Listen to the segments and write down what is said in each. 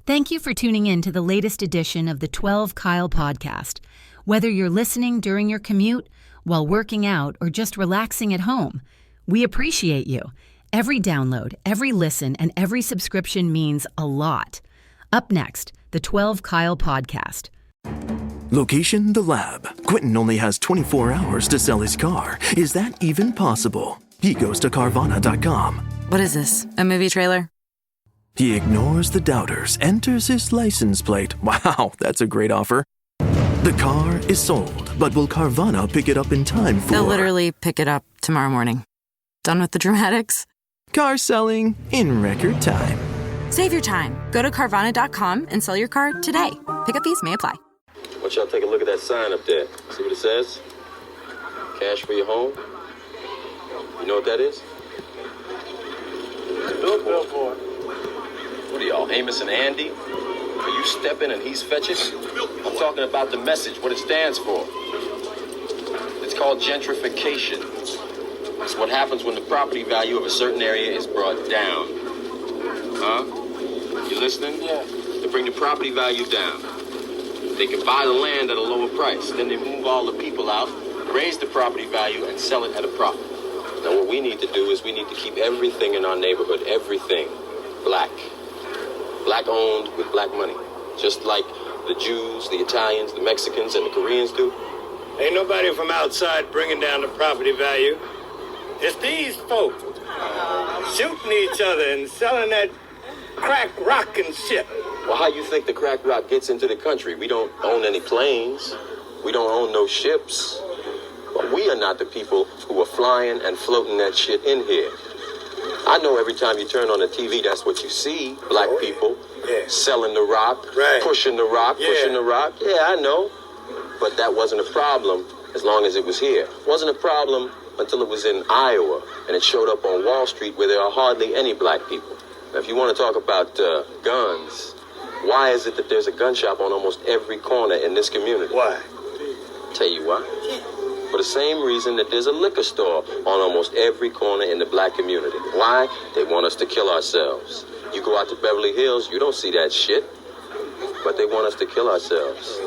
Thank you for tuning in to the latest edition of the 12 Kyle podcast. Whether you're listening during your commute, while working out, or just relaxing at home, we appreciate you. Every download, every listen, and every subscription means a lot. Up next, the 12 Kyle podcast. Location, the lab. Quentin only has 24 hours to sell his car. Is that even possible? He goes to Carvana.com. What is this, a movie trailer? He ignores the doubters, enters his license plate. Wow, that's a great offer. The car is sold, but will Carvana pick it up in time for... They'll literally pick it up tomorrow morning. Done with the dramatics? Car selling in record time. Save your time. Go to Carvana.com and sell your car today. Pickup fees may apply. Why don't y'all take a look at that sign up there? See what it says? Cash for your home. You know what that is? Billboard. What are y'all, Amos and Andy? Are you stepping and he's fetching? I'm talking about the message, what it stands for. It's called gentrification. It's what happens when the property value of a certain area is brought down. Huh? You listening? Yeah. They bring the property value down. They can buy the land at a lower price. Then they move all the people out, raise the property value, and sell it at a profit. Now what we need to do is we need to keep everything in our neighborhood, everything, black. Black owned with black money. Just like the Jews, the Italians, the Mexicans, and the Koreans do. Ain't nobody from outside bringing down the property value. It's these folks shooting each other and selling that crack rock and shit. Well, how you think the crack rock gets into the country? We don't own any planes. We don't own no ships. But we are not the people who are flying and floating that shit in here. I know every time you turn on the TV, that's what you see. Black people selling the rock, pushing the rock, pushing the rock. Yeah, I know. But that wasn't a problem as long as it was here. It wasn't a problem until it was in Iowa and it showed up on Wall Street where there are hardly any black people. Now, if you want to talk about guns, why is it that there's a gun shop on almost every corner in this community? Why? Tell you why. For the same reason that there's a liquor store on almost every corner in the black community. Why? They want us to kill ourselves. You go out to Beverly Hills, you don't see that shit. But they want us to kill ourselves.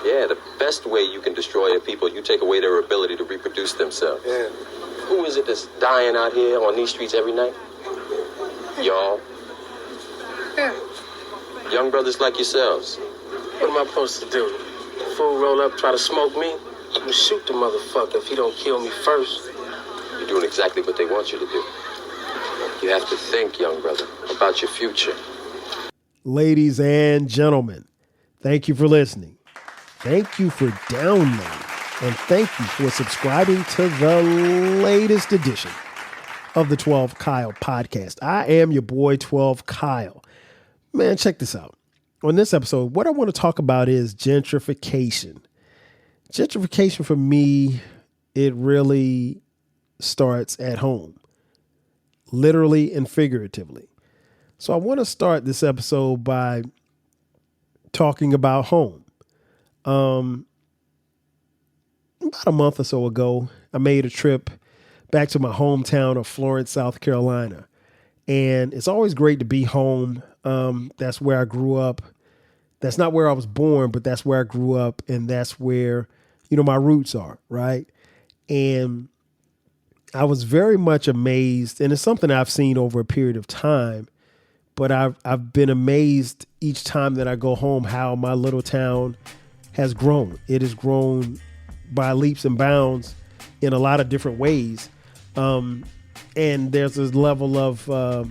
Yeah, the best way you can destroy a people, you take away their ability to reproduce themselves. Yeah. Who is it that's dying out here on these streets every night? Y'all. Yeah. Young brothers like yourselves. What am I supposed to do? Fool roll up, try to smoke me? I'm gonna shoot the motherfucker if he don't kill me first. You're doing exactly what they want you to do. You have to think, young brother, about your future. Ladies and gentlemen, thank you for listening. Thank you for downloading. And thank you for subscribing to the latest edition of the 12 Kyle podcast. I am your boy, 12 Kyle. Man, check this out. On this episode, what I want to talk about is gentrification. Gentrification for me, it really starts at home, literally and figuratively. So I want to start this episode by talking about home. About a month or so ago, I made a trip back to my hometown of Florence, South Carolina. And it's always great to be home. That's where I grew up. That's not where I was born, but that's where I grew up. And that's where, my roots are, right? And I was very much amazed, and it's something I've seen over a period of time, but I've been amazed each time that I go home how my little town has grown. It has grown by leaps and bounds in a lot of different ways. And there's a level of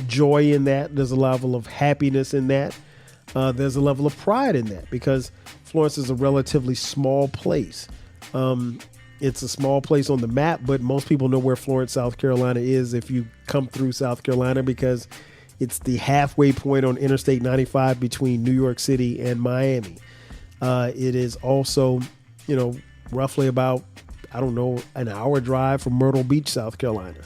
joy in that. There's a level of happiness in that. There's a level of pride in that because Florence is a relatively small place. It's a small place on the map, but most people know where Florence, South Carolina is if you come through South Carolina because it's the halfway point on Interstate 95 between New York City and Miami. It is also, roughly about, an hour drive from Myrtle Beach, South Carolina.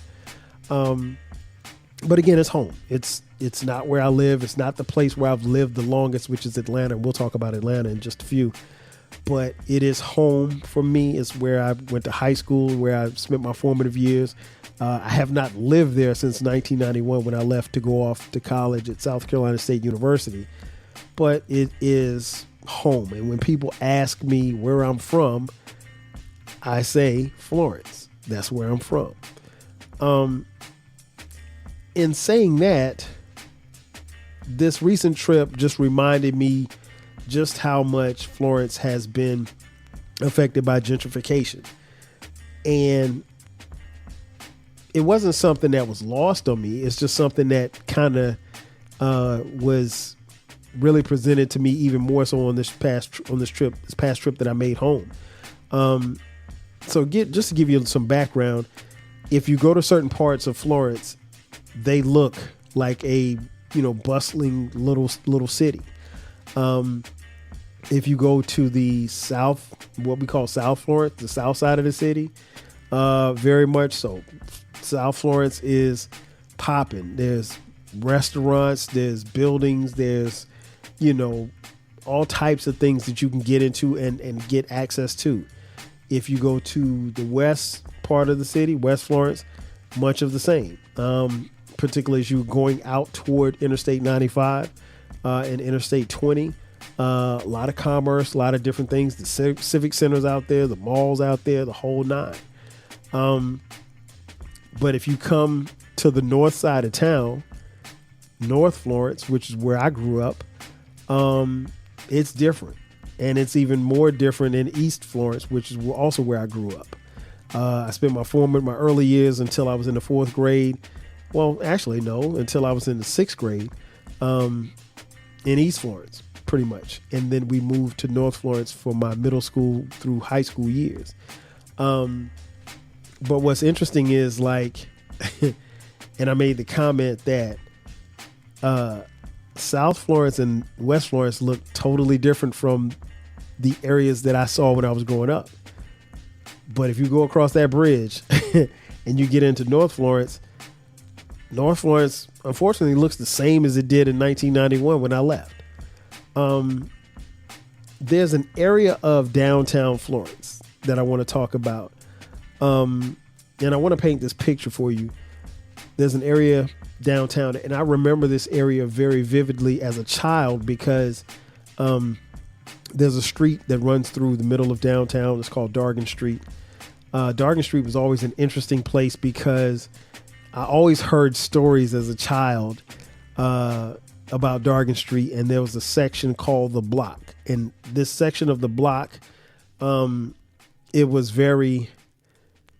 But again, it's home. It's not where I live. It's not the place where I've lived the longest, which is Atlanta. We'll talk about Atlanta in just a few. But it is home for me. It's where I went to high school, where I spent my formative years. I have not lived there since 1991 when I left to go off to college at South Carolina State University, but it is home. And when people ask me where I'm from, I say Florence. That's where I'm from. In saying that, this recent trip just reminded me just how much Florence has been affected by gentrification. And it wasn't something that was lost on me. It's just something that kind of was really presented to me even more so on this past trip that I made home. So just to give you some background, if you go to certain parts of Florence, they look like a bustling little city. If you go to the south, what we call South Florence, the south side of the city, very much so. South Florence is popping. There's restaurants, there's buildings, there's all types of things that you can get into and get access to. If you go to the west part of the city, West Florence, much of the same. Particularly as you're going out toward Interstate 95 and Interstate 20. A lot of commerce, a lot of different things. The civic centers out there, the malls out there, the whole nine. But if you come to the north side of town, North Florence, which is where I grew up, it's different. And it's even more different in East Florence, which is also where I grew up. I spent my early years until I was in the 4th grade. Well, actually, no, until I was in the 6th grade in East Florence, pretty much. And then we moved to North Florence for my middle school through high school years. But what's interesting is and I made the comment that South Florence and West Florence look totally different from the areas that I saw when I was growing up. But if you go across that bridge and you get into North Florence unfortunately looks the same as it did in 1991 when I left. There's an area of downtown Florence that I want to talk about. And I want to paint this picture for you. There's an area downtown, and I remember this area very vividly as a child because there's a street that runs through the middle of downtown. It's called Dargan Street. Dargan Street was always an interesting place because I always heard stories as a child about Dargan Street, and there was a section called the Block. And this section of the Block, it was very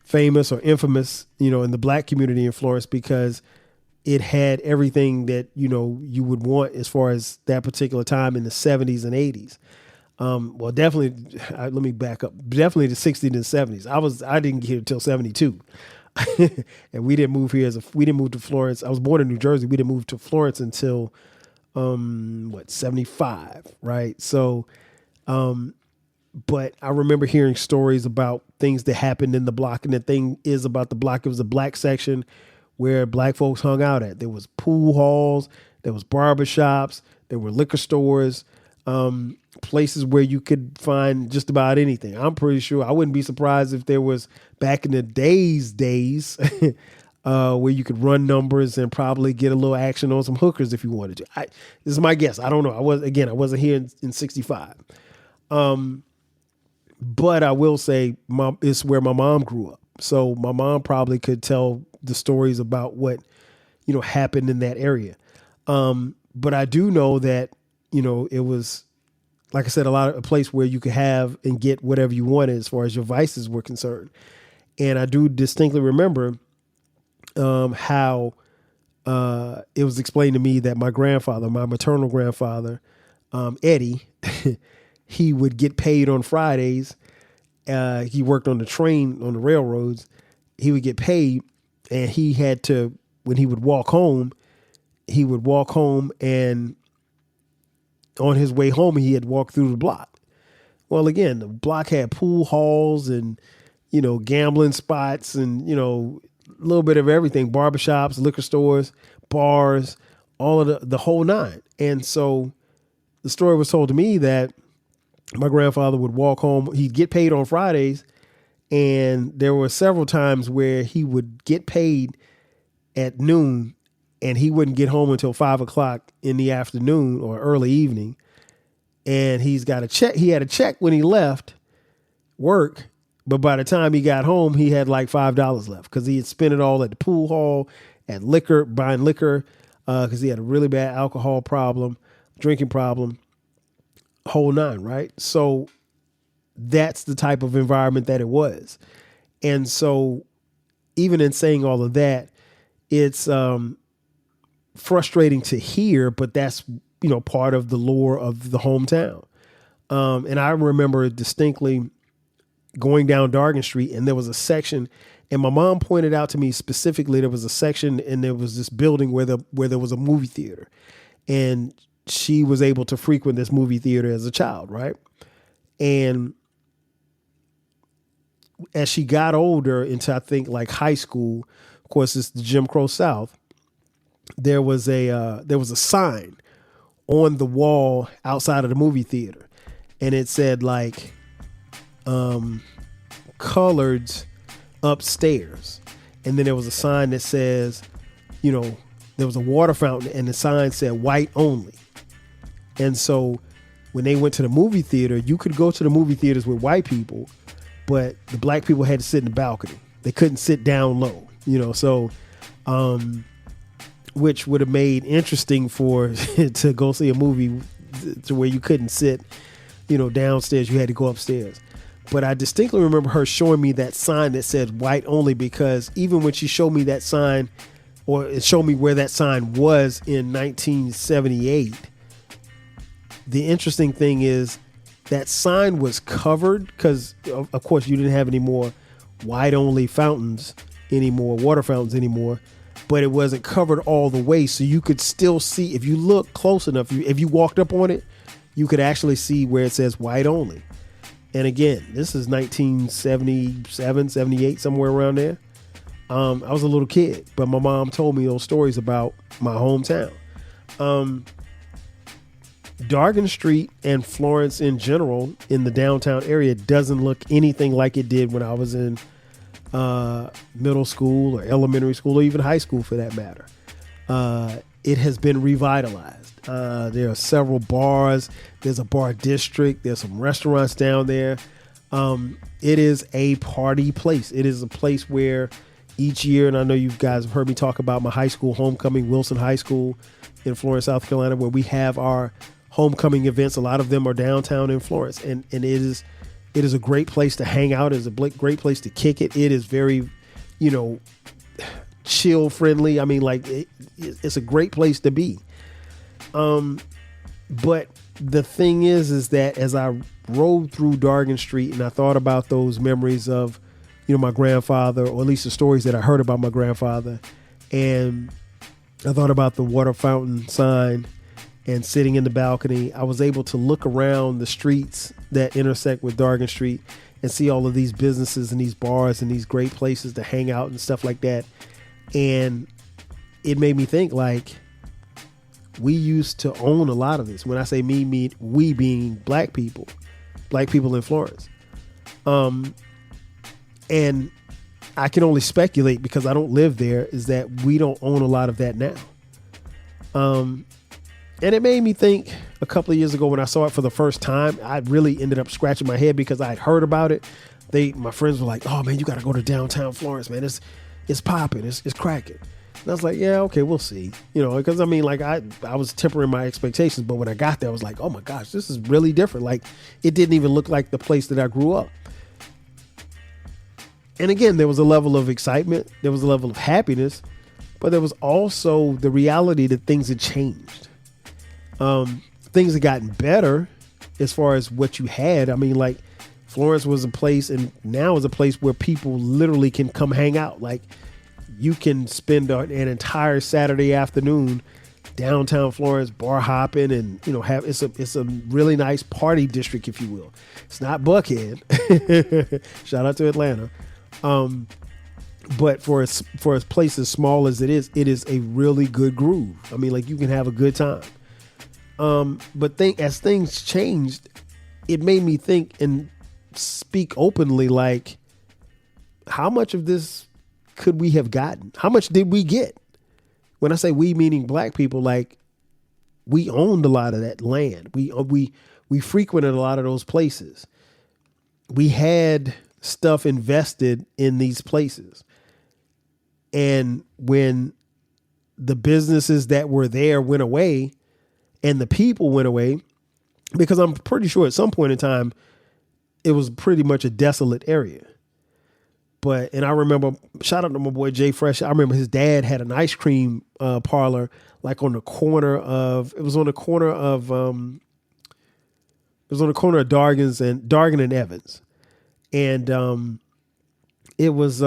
famous or infamous, in the black community in Florence because it had everything that, you would want as far as that particular time in the 70s and 80s. Well, definitely, let me back up. Definitely the 60s and 70s. I didn't get here until 72. And we didn't move to Florence. I was born in New Jersey. We didn't move to Florence until 75, right? So but I remember hearing stories about things that happened in the Block, and the thing is about the Block, it was a black section where black folks hung out at. There was pool halls, there was barbershops, there were liquor stores, places where you could find just about anything. I'm pretty sure, I wouldn't be surprised if there was back in the days where you could run numbers and probably get a little action on some hookers if you wanted to. This is my guess. I don't know. I wasn't here in 65. But I will say it's where my mom grew up. So my mom probably could tell the stories about what, happened in that area. But I do know that, it was, like I said, a place where you could have and get whatever you wanted as far as your vices were concerned. And I do distinctly remember how it was explained to me that my maternal grandfather, Eddie, he would get paid on Fridays. He worked on the railroads. He would get paid, and he had to, when he would walk home and on his way home, he had walked through the Block. Well, again, the Block had pool halls and, gambling spots and, a little bit of everything, barbershops, liquor stores, bars, all of the whole nine. And so the story was told to me that my grandfather would walk home. He'd get paid on Fridays, And there were several times where he would get paid at noon and he wouldn't get home until 5 o'clock in the afternoon or early evening. And he's got a check. He had a check when he left work, but by the time he got home, he had like $5 left because he had spent it all at the pool hall, at liquor, buying liquor, because he had a really bad alcohol problem, drinking problem, whole nine, right? So that's the type of environment that it was. And so even in saying all of that, it's frustrating to hear, but that's, part of the lore of the hometown. And I remember distinctly going down Dargan Street, and there was a section, and my mom pointed out to me specifically, there was a section and there was this building where there was a movie theater, and she was able to frequent this movie theater as a child, right? And as she got older into, I think, like high school, of course, it's the Jim Crow South, there was a sign on the wall outside of the movie theater, and it said like coloreds upstairs. And then there was a sign that says, there was a water fountain, and the sign said white only. And so when they went to the movie theater, you could go to the movie theaters with white people, but the black people had to sit in the balcony. They couldn't sit down low, so which would have made interesting for to go see a movie to where you couldn't sit, downstairs. You had to go upstairs. But I distinctly remember her showing me that sign that said white only, because even when she showed me that sign, or showed me where that sign was in 1978, the interesting thing is that sign was covered because, of course, you didn't have any more white only fountains anymore, water fountains anymore, but it wasn't covered all the way. So you could still see, if you look close enough, if you walked up on it, you could actually see where it says white only. And again, this is 1977, 78, somewhere around there. I was a little kid, but my mom told me those stories about my hometown. Dargan Street and Florence in general in the downtown area doesn't look anything like it did when I was in middle school or elementary school or even high school for that matter. It has been revitalized. There are several bars. There's a bar district. There's some restaurants down there. It is a party place. It is a place where each year, and I know you guys have heard me talk about my high school homecoming, Wilson High School in Florence, South Carolina, where we have our homecoming events. A lot of them are downtown in Florence, and it is a great place to hang out. It is a great place to kick it. It is very, chill friendly. I mean, like it's a great place to be. But the thing is that as I rode through Dargan Street and I thought about those memories of, my grandfather, or at least the stories that I heard about my grandfather, and I thought about the water fountain sign and sitting in the balcony, I was able to look around the streets that intersect with Dargan Street and see all of these businesses and these bars and these great places to hang out and stuff like that. And it made me think, like, we used to own a lot of this. When I say we being black people in Florence. And I can only speculate because I don't live there, is that we don't own a lot of that now. And it made me think a couple of years ago when I saw it for the first time, I really ended up scratching my head because I had heard about it. My friends were like, "Oh man, you got to go to downtown Florence, man. It's popping, it's cracking." And I was like, "Yeah, okay, we'll see." Because I mean, like I was tempering my expectations, but when I got there, I was like, "Oh my gosh, this is really different." Like it didn't even look like the place that I grew up. And again, there was a level of excitement, there was a level of happiness, but there was also the reality that things had changed. Things had gotten better as far as what you had. I mean, like Florence was a place, and now is a place where people literally can come hang out. Like you can spend an entire Saturday afternoon downtown Florence bar hopping, and have it's a really nice party district, if you will. It's not Buckhead. Shout out to Atlanta. But for a place as small as it is a really good groove. I mean, like you can have a good time. But as things changed, it made me think and speak openly, like, how much of this could we have gotten? How much did we get? When I say we, meaning black people, like we owned a lot of that land. We frequented a lot of those places. We had stuff invested in these places. And when the businesses that were there went away and the people went away, because I'm pretty sure at some point in time, it was pretty much a desolate area. And I remember, shout out to my boy Jay Fresh. I remember his dad had an ice cream parlor, like on the corner of Dargan and Evans. And it was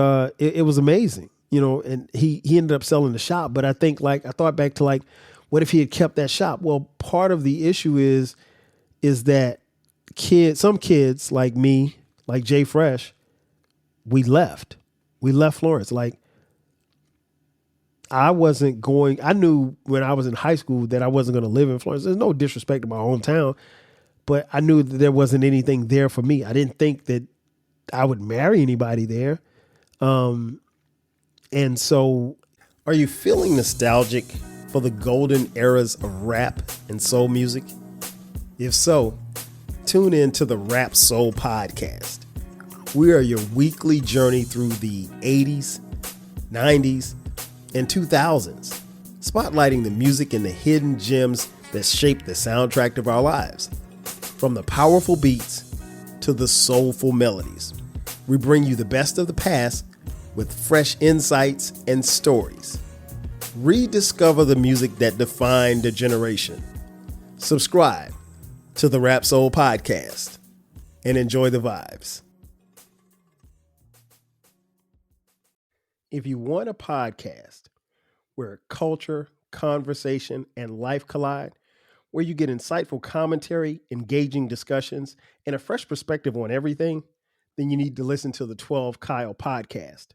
amazing, and he ended up selling the shop. But I thought back to what if he had kept that shop? Well, part of the issue is that some kids like me, like Jay Fresh, we left Florence. I knew when I was in high school that I wasn't going to live in Florence. There's no disrespect to my hometown, but I knew that there wasn't anything there for me. I didn't think that I would marry anybody there. And so, are you feeling nostalgic for the golden eras of rap and soul music? If so, tune in to the Rap Soul Podcast. We are your weekly journey through the 80s, 90s, and 2000s, spotlighting the music and the hidden gems that shaped the soundtrack of our lives. From the powerful beats to the soulful melodies, we bring you the best of the past with fresh insights and stories. Rediscover the music that defined a generation. Subscribe to the Rap Soul Podcast and enjoy the vibes. If you want a podcast where culture, conversation, and life collide, where you get insightful commentary, engaging discussions, and a fresh perspective on everything, then you need to listen to the 12 Kyle podcast.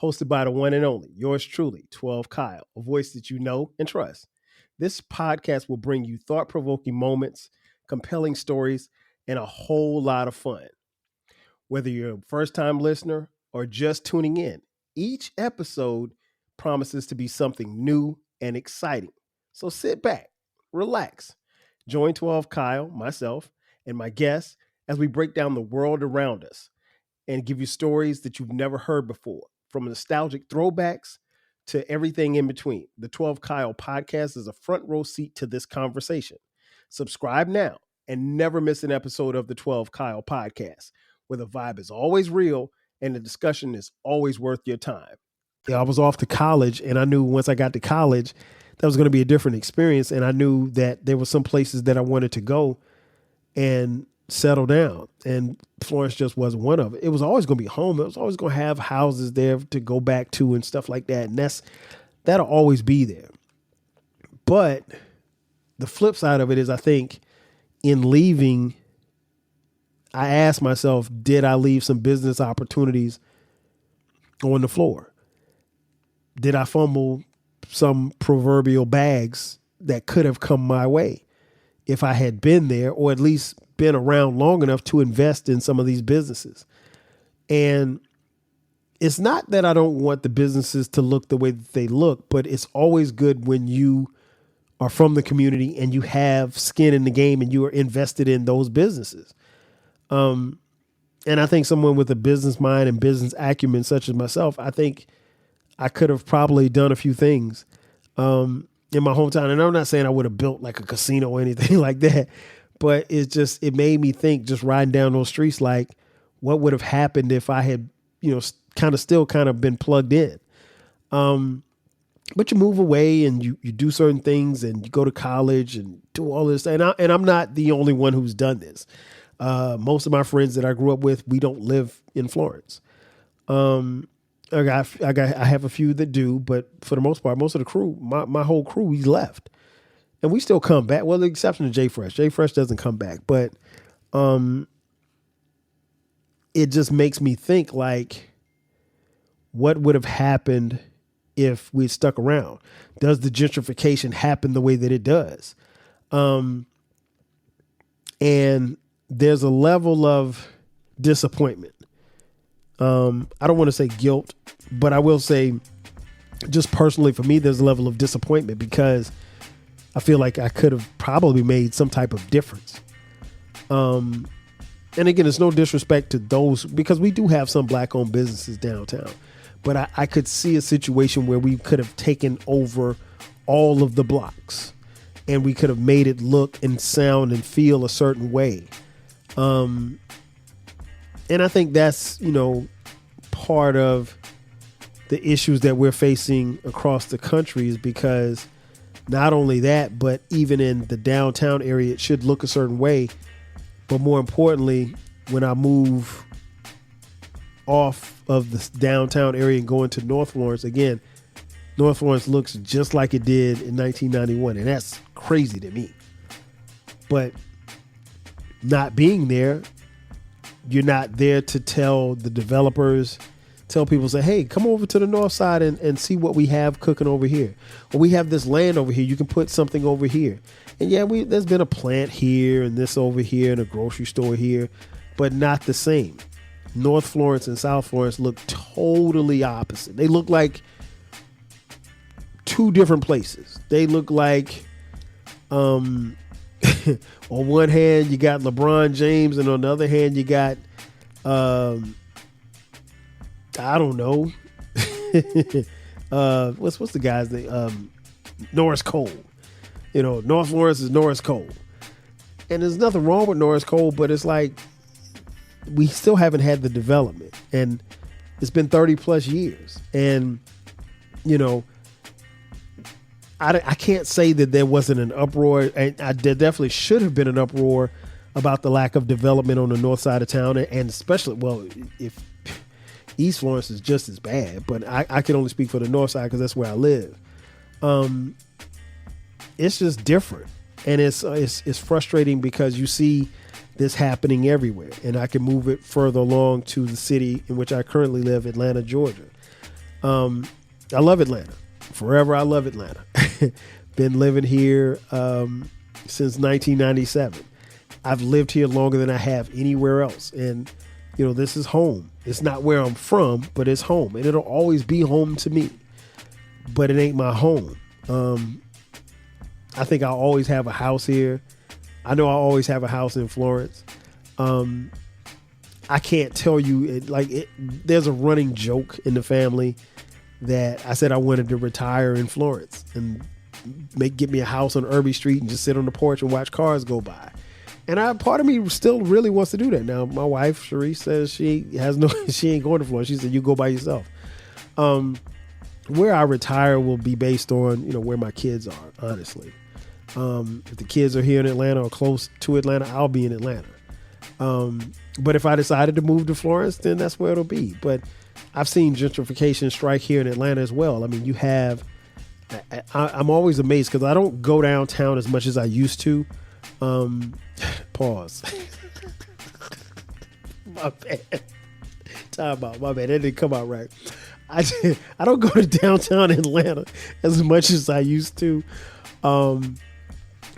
Hosted by the one and only, yours truly, 12 Kyle, a voice that you know and trust. This podcast will bring you thought-provoking moments, compelling stories, and a whole lot of fun. Whether you're a first-time listener or just tuning in, each episode promises to be something new and exciting. So sit back, relax, join 12 Kyle, myself, and my guests as we break down the world around us and give you stories that you've never heard before, from nostalgic throwbacks to everything in between. The 12 Kyle podcast is a front row seat to this conversation. Subscribe now and never miss an episode of the 12 Kyle podcast, where the vibe is always real and the discussion is always worth your time. Yeah, I was off to college, and I knew once I got to college, that was going to be a different experience. And I knew that there were some places that I wanted to go and settle down. And Florence just wasn't one of it. It was always going to be home. It was always going to have houses there to go back to and stuff like that. And that'll always be there. But the flip side of it is, I think in leaving, I asked myself, did I leave some business opportunities on the floor? Did I fumble some proverbial bags that could have come my way if I had been there, or at least been around long enough to invest in some of these businesses? And it's not that I don't want the businesses to look the way that they look, but it's always good when you are from the community and you have skin in the game and you are invested in those businesses. And I think someone with a business mind and business acumen such as myself, I think I could have probably done a few things in my hometown. And I'm not saying I would have built like a casino or anything like that, but it made me think, just riding down those streets, like what would have happened if I had, kind of been plugged in. But you move away and you do certain things and you go to college and do all this. And I'm not the only one who's done this. Most of my friends that I grew up with, we don't live in Florence. I have a few that do, but for the most part, most of the crew, my whole crew, we left, and we still come back. Well, the exception of Jay Fresh. Jay Fresh doesn't come back, but it just makes me think, like, what would have happened if we stuck around? Does the gentrification happen the way that it does? And there's a level of disappointment I don't want to say guilt, but I will say just personally for me, there's a level of disappointment because I feel like I could have probably made some type of difference. And again, it's no disrespect to those, because we do have some black-owned businesses downtown. But I could see a situation where we could have taken over all of the blocks and we could have made it look and sound and feel a certain way. And I think that's, part of the issues that we're facing across the country, is because not only that, but even in the downtown area, it should look a certain way. But more importantly, when I move off of the downtown area and go into North Florence, again, North Florence looks just like it did in 1991. And that's crazy to me. But not being there, you're not there to tell the developers, tell people, say, hey, come over to the north side and see what we have cooking over here. Or we have this land over here. You can put something over here. And yeah, there's been a plant here and this over here and a grocery store here, but not the same. North Florence and South Florence look totally opposite. They look like two different places. They look like, on one hand you got LeBron James, and on the other hand you got, I don't know, what's the guy's name? Norris Cole. North Florence is Norris Cole, and there's nothing wrong with Norris Cole, but it's like we still haven't had the development, and it's been 30 plus years, and I can't say that there wasn't an uproar, and there definitely should have been an uproar about the lack of development on the north side of town, and especially, well, if East Florence is just as bad, but I can only speak for the north side because that's where I live. It's just different, and it's frustrating because you see this happening everywhere, and I can move it further along to the city in which I currently live, Atlanta, Georgia. I love Atlanta. Forever, I love Atlanta. Been living here since 1997. I've lived here longer than I have anywhere else, and this is home. It's not where I'm from, but it's home, and it'll always be home to me. But it ain't my home. I think I'll always have a house here. I know I'll always have a house in Florence. I can't tell you, there's a running joke in the family that I said I wanted to retire in Florence and get me a house on Irby Street and just sit on the porch and watch cars go by. And part of me still really wants to do that. Now, my wife, Cherie, says she ain't going to Florence. She said, you go by yourself. Where I retire will be based on, where my kids are, honestly. If the kids are here in Atlanta or close to Atlanta, I'll be in Atlanta. But if I decided to move to Florence, then that's where it'll be. But I've seen gentrification strike here in Atlanta as well. I mean, you have, I'm always amazed because I don't go downtown as much as I used to. Pause. My bad. Time out. My bad. That didn't come out right. I don't go to downtown Atlanta as much as I used to.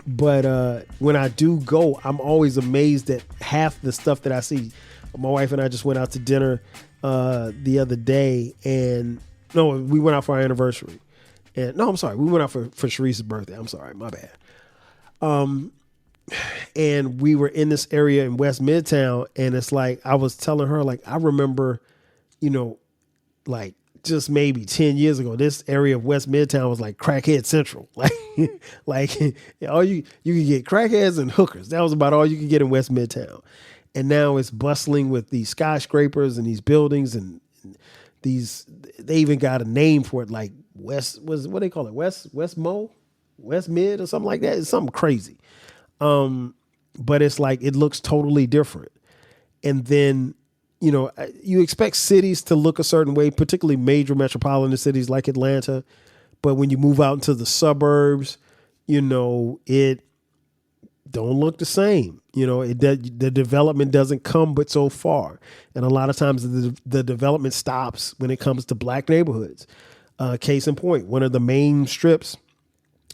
But when I do go, I'm always amazed at half the stuff that I see. My wife and I just went out to dinner the other day, and we went out for our anniversary. And no, I'm sorry, we went out for Sharice's birthday. I'm sorry, my bad. And we were in this area in West Midtown, and it's like I was telling her, like, I remember, like just maybe 10 years ago, this area of West Midtown was like crackhead central. Like all you could get crackheads and hookers. That was about all you could get in West Midtown. And now it's bustling with these skyscrapers and these buildings and these. They even got a name for it, like what do they call it? West Mid or something like that. It's something crazy. But it's like it looks totally different. And then you expect cities to look a certain way, particularly major metropolitan cities like Atlanta. But when you move out into the suburbs, it don't look the same. The development doesn't come but so far. And a lot of times the development stops when it comes to black neighborhoods. Case in point, one of the main strips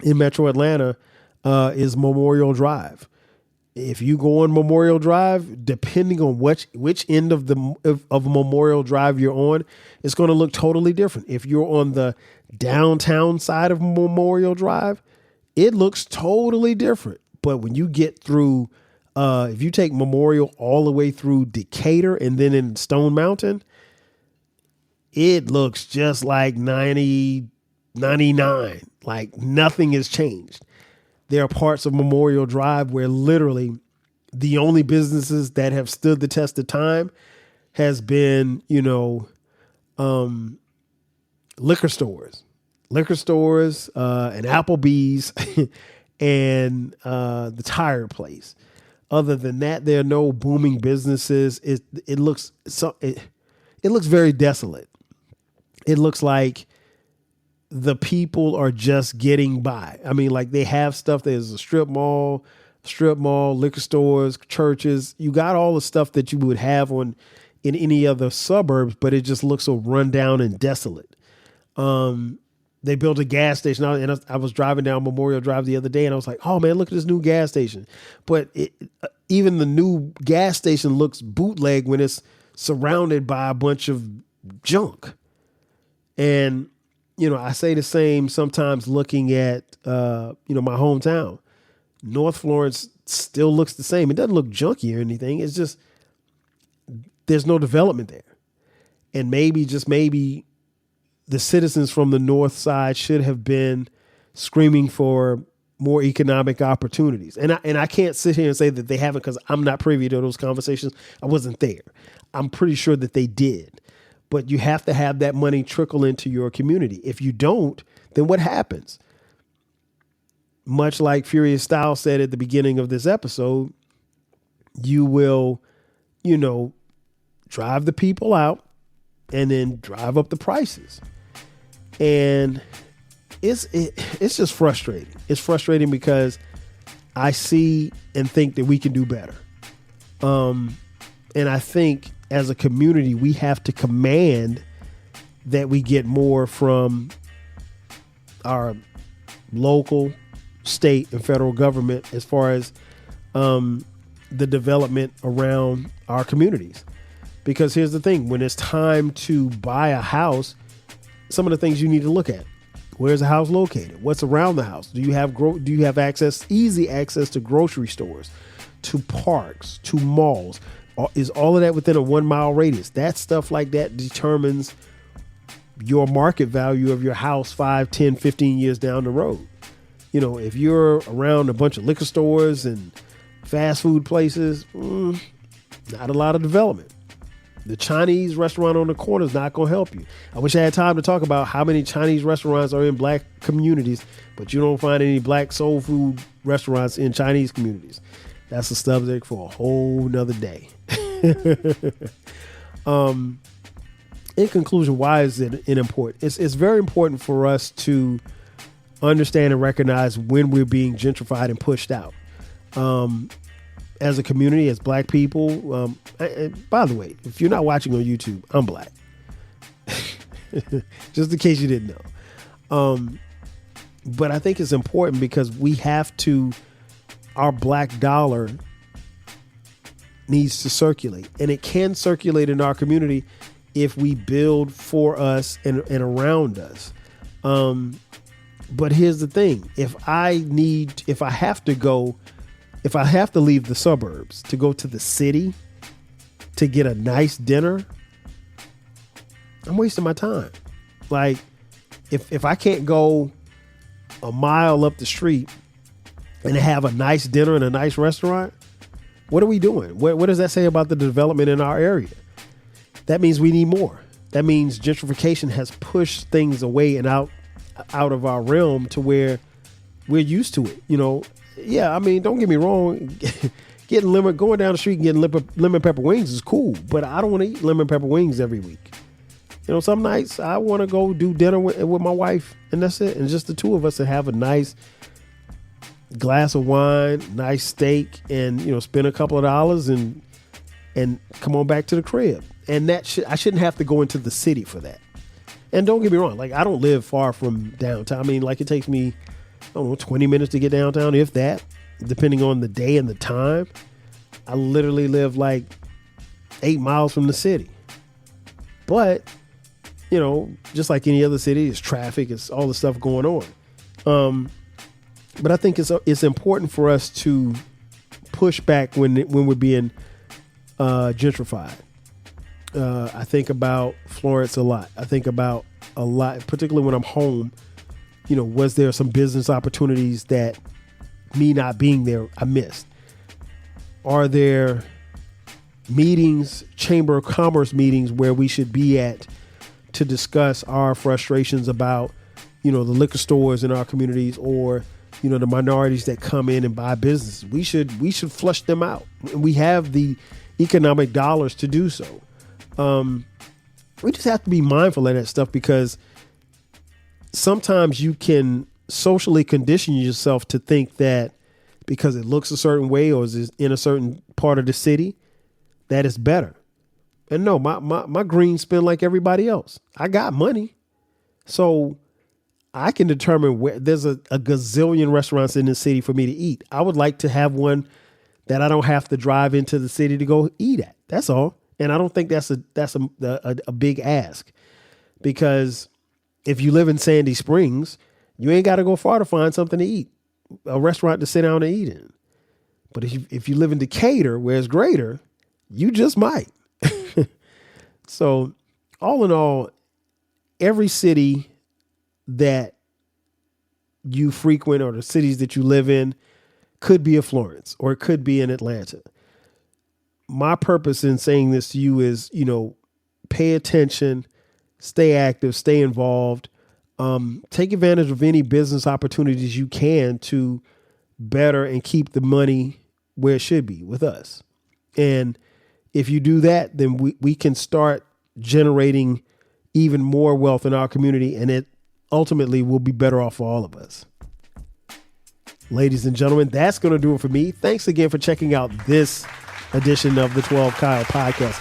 in Metro Atlanta is Memorial Drive. if you go on Memorial Drive, depending on which end of Memorial Drive you're on, it's going to look totally different. If you're on the downtown side of Memorial Drive, it looks totally different. But when you get through, if you take Memorial all the way through Decatur and then in Stone Mountain, it looks just like 99. Like nothing has changed. There are parts of Memorial Drive where literally the only businesses that have stood the test of time has been, liquor stores, and Applebee's and the tire place. Other than that, there are no booming businesses. It looks very desolate. It looks like the people are just getting by. I mean, like they have stuff. There's a strip mall, liquor stores, churches. You got all the stuff that you would have in any other suburbs, but it just looks so run down and desolate. They built a gas station, and I was driving down Memorial Drive the other day, and I was like, "Oh man, look at this new gas station!" But even the new gas station looks bootleg when it's surrounded by a bunch of junk. And I say the same sometimes looking at, my hometown. North Florence still looks the same. It doesn't look junky or anything. It's just there's no development there. And maybe the citizens from the north side should have been screaming for more economic opportunities. And I can't sit here and say that they haven't because I'm not privy to those conversations. I wasn't there. I'm pretty sure that they did. But you have to have that money trickle into your community. If you don't, then what happens? Much like Furious Style said at the beginning of this episode, you will, drive the people out and then drive up the prices. And it's just frustrating. It's frustrating because I see and think that we can do better. And I think as a community, we have to command that we get more from our local, state, and federal government as far as the development around our communities. Because here's the thing, when it's time to buy a house, some of the things you need to look at. Where's the house located? What's around the house? Do you have easy access to grocery stores, to parks, to malls? Is all of that within a 1 mile radius? That stuff like that determines your market value of your house 5, 10, 15 years down the road. If you're around a bunch of liquor stores and fast food places, not a lot of development. The Chinese restaurant on the corner is not going to help you. I wish I had time to talk about how many Chinese restaurants are in black communities, but you don't find any black soul food restaurants in Chinese communities. That's a subject for a whole nother day. In conclusion, why is it important? It's very important for us to understand and recognize when we're being gentrified and pushed out. As a community, as black people, by the way, if you're not watching on YouTube, I'm black. Just in case you didn't know. But I think it's important because our black dollar needs to circulate, and it can circulate in our community if we build for us and around us. But here's the thing. If I have to leave the suburbs to go to the city to get a nice dinner, I'm wasting my time. Like if I can't go a mile up the street and have a nice dinner in a nice restaurant, what are we doing? What does that say about the development in our area? That means we need more. That means gentrification has pushed things away and out of our realm to where we're used to it. Yeah, I mean, don't get me wrong. Going down the street and getting lemon pepper wings is cool, but I don't want to eat lemon pepper wings every week. Some nights I want to go do dinner with my wife, and that's it. And just the two of us, and have a nice glass of wine, nice steak, and spend a couple of dollars and come on back to the crib. And I shouldn't have to go into the city for that. And don't get me wrong, like I don't live far from downtown. I mean, like it takes me, 20 minutes to get downtown, if that. depending on the day and the time. I literally live like 8 miles from the city. But, just like any other city, it's traffic, it's all the stuff going on. But I think it's important for us to push back when we're being gentrified. I think about Florence a lot. I think about a lot, particularly when I'm home. Was there some business opportunities that me not being there, I missed? Are there meetings, Chamber of Commerce meetings where we should be at to discuss our frustrations about, the liquor stores in our communities or, the minorities that come in and buy businesses? We should flush them out. We have the economic dollars to do so. We just have to be mindful of that stuff, because sometimes you can socially condition yourself to think that because it looks a certain way or is in a certain part of the city, that is better. And no, my greens spend like everybody else. I got money. So I can determine where there's a gazillion restaurants in the city for me to eat. I would like to have one that I don't have to drive into the city to go eat at. That's all. And I don't think that's a big ask, because if you live in Sandy Springs, you ain't got to go far to find something to eat, a restaurant to sit down and eat in. But if you live in Decatur, where it's greater, you just might. So all in all, every city that you frequent or the cities that you live in could be a Florence or it could be in Atlanta. My purpose in saying this to you is, pay attention, stay active, stay involved, take advantage of any business opportunities you can to better and keep the money where it should be with us. And if you do that, then we can start generating even more wealth in our community, and it ultimately will be better off for all of us. Ladies and gentlemen, that's going to do it for me. Thanks again for checking out this edition of the 12 Kyle podcast.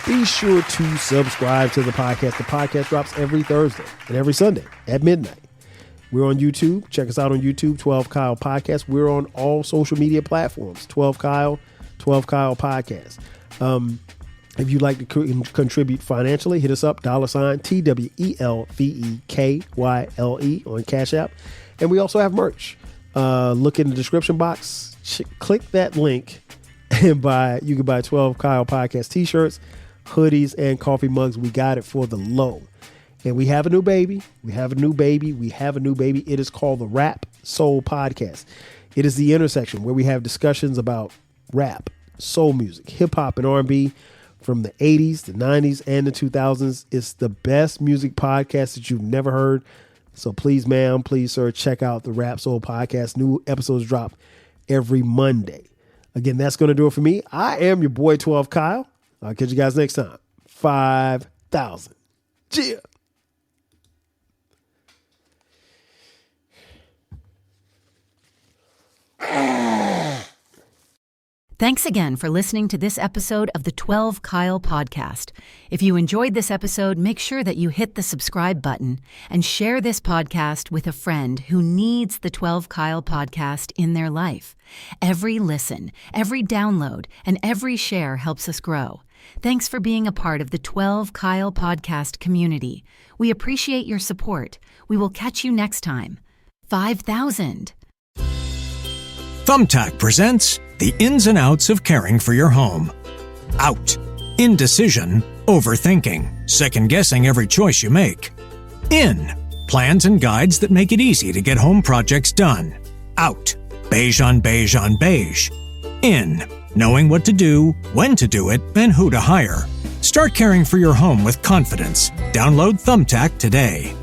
Be sure to subscribe to the podcast. The podcast drops every Thursday and every Sunday at midnight. We're on YouTube. Check us out on YouTube, 12 Kyle Podcast. We're on all social media platforms, 12 Kyle Podcast. If you'd like to contribute financially, hit us up, $TWELVEKYLE on Cash App. And we also have merch. Look in the description box, click that link, and you can buy 12 Kyle Podcast t-shirts, hoodies, and coffee mugs. We got it for the low. And we have a new baby. It is called the Rap Soul Podcast. It is the intersection where we have discussions about rap, soul music, hip hop, and R&B from the 80s, the 90s, and the 2000s. It's the best music podcast that you've never heard. So please, ma'am, please, sir, check out the Rap Soul Podcast. New episodes drop every Monday. Again, that's going to do it for me. I am your boy, 12 Kyle. I'll catch you guys next time. 5,000. Yeah. Thanks again for listening to this episode of the 12 Kyle podcast. If you enjoyed this episode, make sure that you hit the subscribe button and share this podcast with a friend who needs the 12 Kyle podcast in their life. Every listen, every download, and every share helps us grow. Thanks for being a part of the 12 Kyle podcast community. We appreciate your support. We will catch you next time. 5,000. Thumbtack presents the ins and outs of caring for your home. Out. Indecision, overthinking, second-guessing every choice you make. In. Plans and guides that make it easy to get home projects done. Out. Beige on beige on beige. In. Knowing what to do, when to do it, and who to hire. Start caring for your home with confidence. Download Thumbtack today.